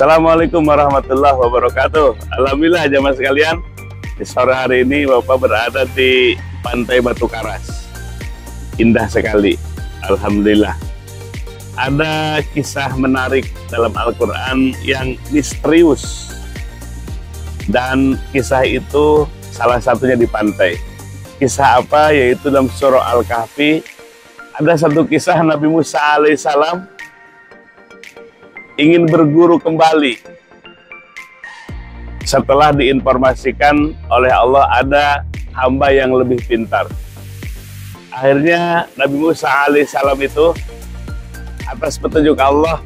Assalamualaikum warahmatullahi wabarakatuh. Alhamdulillah jamaah sekalian, di sore hari ini Bapak berada di Pantai Batu Karas. Indah sekali, alhamdulillah. Ada kisah menarik dalam Al-Quran yang misterius, dan kisah itu salah satunya di pantai. Kisah apa? Yaitu dalam surah Al-Kahfi. Ada satu kisah Nabi Musa alaihissalam ingin berguru kembali setelah diinformasikan oleh Allah ada hamba yang lebih pintar. Akhirnya Nabi Musa alaihissalam itu atas petunjuk Allah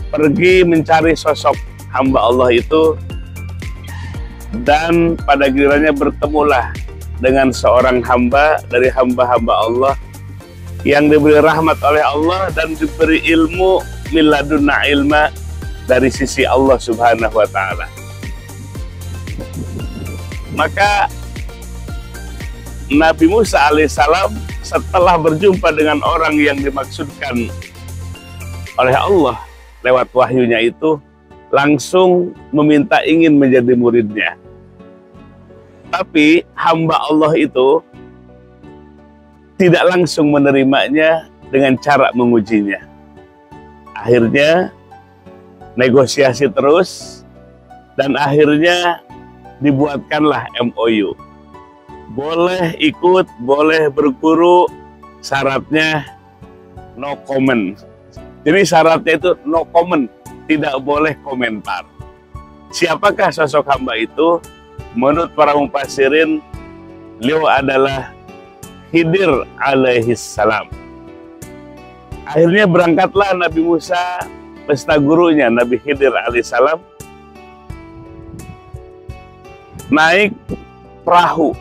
pergi mencari sosok hamba Allah itu, dan pada gilirannya bertemulah dengan seorang hamba dari hamba-hamba Allah yang diberi rahmat oleh Allah dan diberi ilmu miladunna ilma dari sisi Allah subhanahu wa ta'ala. Maka Nabi Musa alaihissalam setelah berjumpa dengan orang yang dimaksudkan oleh Allah lewat wahyunya itu, langsung meminta ingin menjadi muridnya. Tapi hamba Allah itu tidak langsung menerimanya dengan cara mengujinya. Akhirnya negosiasi terus, dan akhirnya dibuatkanlah MOU. Boleh ikut, boleh berguru, syaratnya no comment. Jadi syaratnya itu no comment, tidak boleh komentar. Siapakah sosok hamba itu? Menurut para mufassirin, beliau adalah Khidir alaihissalam. Akhirnya berangkatlah Nabi Musa beserta gurunya Nabi Khidir alaihissalam naik perahu,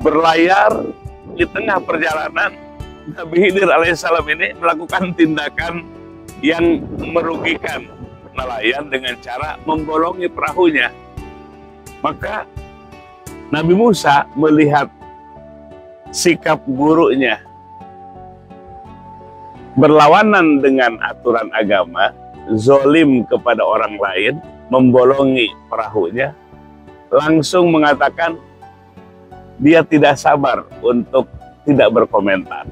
berlayar. Di tengah perjalanan Nabi Khidir alaihissalam ini melakukan tindakan yang merugikan nelayan dengan cara membolongi perahunya. Maka Nabi Musa melihat sikap gurunya berlawanan dengan aturan agama, zolim kepada orang lain, membolongi perahunya, langsung mengatakan dia tidak sabar untuk tidak berkomentar.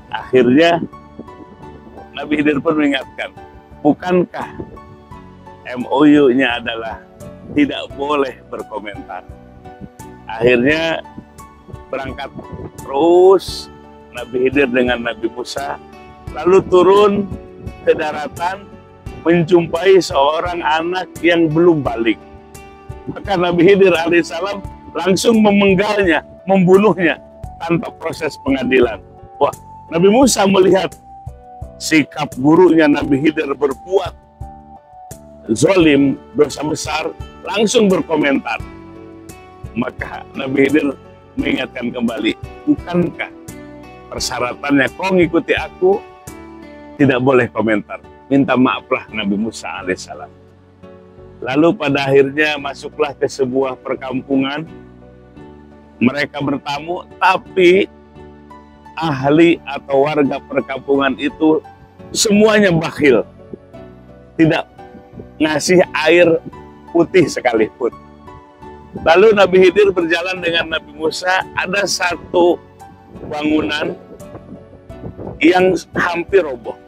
Akhirnya Nabi Khidir pun mengingatkan, bukankah MOU-nya adalah tidak boleh berkomentar? Akhirnya berangkat terus Nabi Khidir dengan Nabi Musa, lalu turun ke daratan menjumpai seorang anak yang belum balik. Maka Nabi Khidir alaihissalam langsung memenggalnya, membunuhnya tanpa proses pengadilan. Wah, Nabi Musa melihat sikap gurunya Nabi Khidir berbuat zolim, dosa besar, langsung berkomentar. Maka Nabi Khidir mengingatkan kembali, bukankah persyaratannya kau ngikuti aku, tidak boleh komentar. Minta maaflah Nabi Musa alaihissalam. Lalu pada akhirnya masuklah ke sebuah perkampungan. Mereka bertamu, tapi ahli atau warga perkampungan itu semuanya bakhil, tidak ngasih air putih sekalipun. Lalu Nabi Khidir berjalan dengan Nabi Musa, ada satu bangunan yang hampir roboh.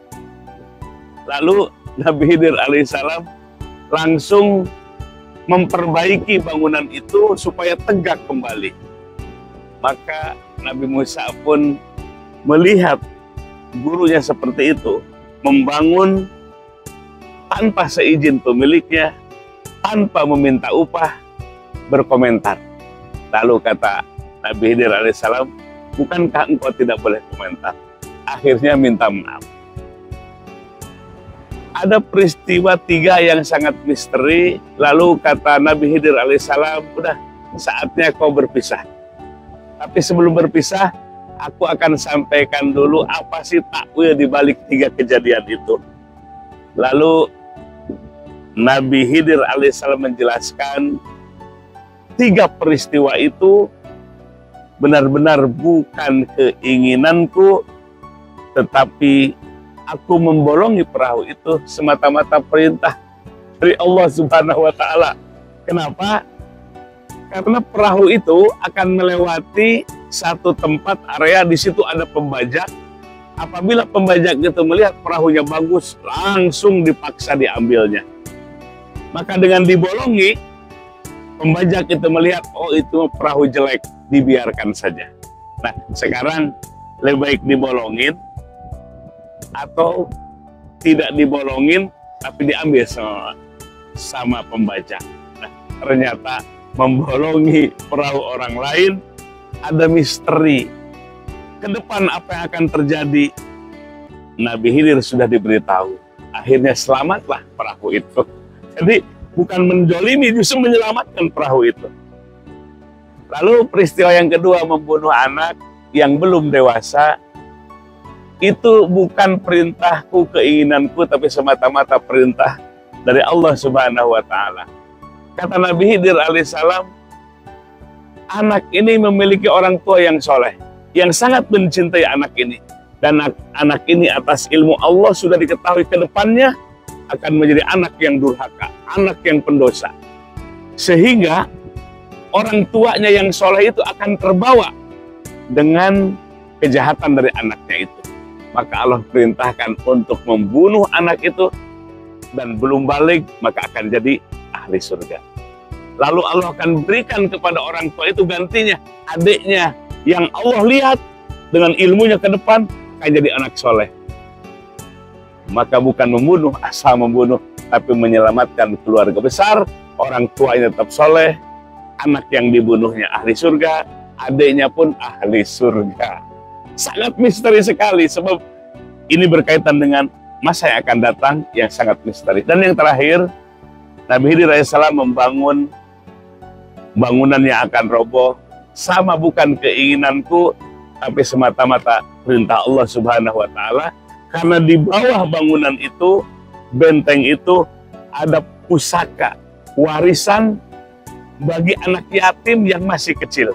Lalu Nabi Khidir alaihissalam langsung memperbaiki bangunan itu supaya tegak kembali. Maka Nabi Musa pun melihat gurunya seperti itu, membangun tanpa seizin pemiliknya, tanpa meminta upah, berkomentar. Lalu kata Nabi Khidir alaihissalam, bukankah engkau tidak boleh komentar? Akhirnya minta maaf. Ada peristiwa tiga yang sangat misteri. Lalu kata Nabi Khidir alaihissalam, udah saatnya kau berpisah. Tapi sebelum berpisah, aku akan sampaikan dulu apa sih takwil di balik tiga kejadian itu. Lalu Nabi Khidir alaihissalam menjelaskan tiga peristiwa itu benar-benar bukan keinginanku, tetapi aku membolongi perahu itu semata-mata perintah dari Allah Subhanahu wa Ta'ala. Kenapa? Karena perahu itu akan melewati satu tempat area, di situ ada pembajak. Apabila pembajak itu melihat perahunya bagus, langsung dipaksa diambilnya. Maka dengan dibolongi, pembajak itu melihat, oh itu perahu jelek, dibiarkan saja. Nah, sekarang lebih baik dibolongin atau tidak dibolongin tapi diambil sama pembajak. Nah, ternyata membolongi perahu orang lain ada misteri. Ke depan apa yang akan terjadi? Nabi Khidir sudah diberitahu. Akhirnya selamatlah perahu itu. Jadi bukan menjolimi, justru menyelamatkan perahu itu. Lalu peristiwa yang kedua, membunuh anak yang belum dewasa. Itu bukan perintahku, keinginanku, tapi semata-mata perintah dari Allah Subhanahu wa Ta'ala. Kata Nabi Khidir alaihissalam, anak ini memiliki orang tua yang soleh, yang sangat mencintai anak ini. Dan anak ini atas ilmu Allah sudah diketahui ke depannya akan menjadi anak yang durhaka, anak yang pendosa. Sehingga orang tuanya yang soleh itu akan terbawa dengan kejahatan dari anaknya itu. Maka Allah perintahkan untuk membunuh anak itu, dan belum balik maka akan jadi ahli surga. Lalu Allah akan berikan kepada orang tua itu gantinya, adiknya yang Allah lihat dengan ilmunya ke depan akan jadi anak soleh. Maka bukan membunuh asal membunuh, tapi menyelamatkan keluarga besar, orang tuanya tetap soleh, anak yang dibunuhnya ahli surga, adiknya pun ahli surga. Sangat misteri sekali, sebab ini berkaitan dengan masa yang akan datang yang sangat misteri. Dan yang terakhir, Nabi Khidir alaihissalam membangun bangunan yang akan roboh. Sama bukan keinginanku, tapi semata-mata perintah Allah Subhanahu wa Ta'ala. Karena di bawah bangunan itu, benteng itu, ada pusaka, warisan bagi anak yatim yang masih kecil.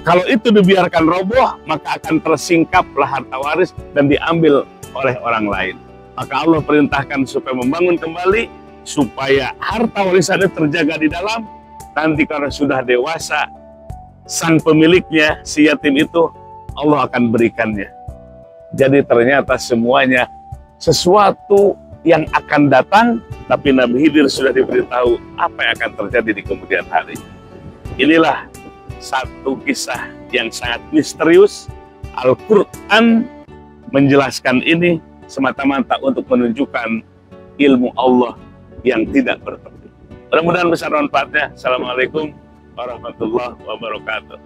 Kalau itu dibiarkan roboh, maka akan tersingkaplah harta waris dan diambil oleh orang lain. Maka Allah perintahkan supaya membangun kembali, supaya harta warisannya terjaga di dalam. Nanti kalau sudah dewasa, sang pemiliknya, si yatim itu, Allah akan berikannya. Jadi ternyata semuanya sesuatu yang akan datang, tapi Nabi Khidir sudah diberitahu apa yang akan terjadi di kemudian hari. Inilah satu kisah yang sangat misterius. Al-Quran menjelaskan ini semata-mata untuk menunjukkan ilmu Allah yang tidak bertepi. Mudah-mudahan besar manfaatnya. Assalamualaikum warahmatullahi wabarakatuh.